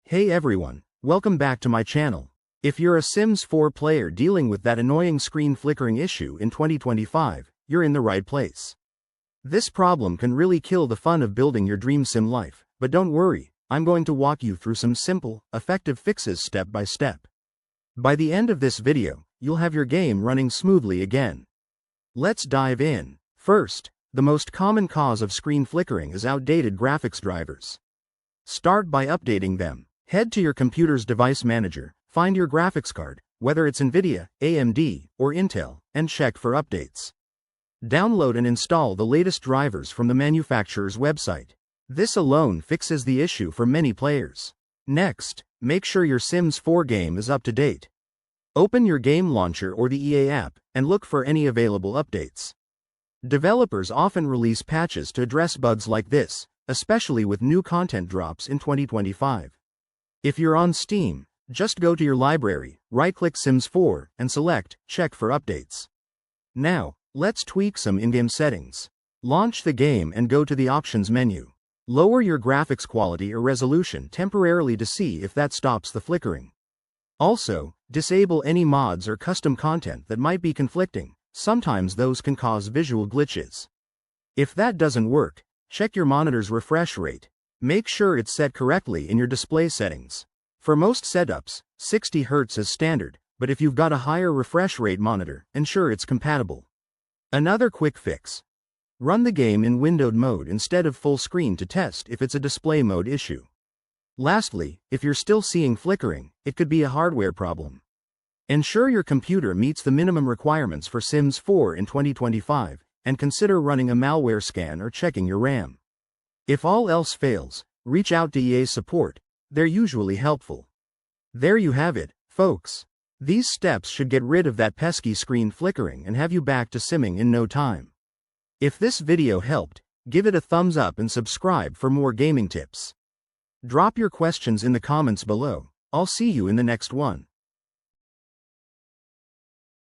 Hey everyone, welcome back to my channel. If you're a Sims 4 player dealing with that annoying screen flickering issue in 2025, you're in the right place. This problem can really kill the fun of building your dream sim life, but don't worry, I'm going to walk you through some simple, effective fixes step by step. By the end of this video, you'll have your game running smoothly again. Let's dive in. First, the most common cause of screen flickering is outdated graphics drivers. Start by updating them. Head to your computer's device manager, find your graphics card, whether it's NVIDIA, AMD, or Intel, and check for updates. Download and install the latest drivers from the manufacturer's website. This alone fixes the issue for many players. Next, make sure your Sims 4 game is up to date. Open your game launcher or the EA app, and look for any available updates. Developers often release patches to address bugs like this, especially with new content drops in 2025. If you're on Steam, just go to your library, right-click Sims 4, and select Check for Updates. Now, let's tweak some in-game settings. Launch the game and go to the Options menu. Lower your graphics quality or resolution temporarily to see if that stops the flickering. Also, disable any mods or custom content that might be conflicting. Sometimes those can cause visual glitches. If that doesn't work, check your monitor's refresh rate. Make sure it's set correctly in your display settings. For most setups, 60 Hz is standard, but if you've got a higher refresh rate monitor, ensure it's compatible. Another quick fix. Run the game in windowed mode instead of full screen to test if it's a display mode issue. Lastly, if you're still seeing flickering, it could be a hardware problem. Ensure your computer meets the minimum requirements for Sims 4 in 2025, and consider running a malware scan or checking your RAM. If all else fails, reach out to EA support. They're usually helpful. There you have it, folks. These steps should get rid of that pesky screen flickering and have you back to simming in no time. If this video helped, give it a thumbs up and subscribe for more gaming tips. Drop your questions in the comments below. I'll see you in the next one.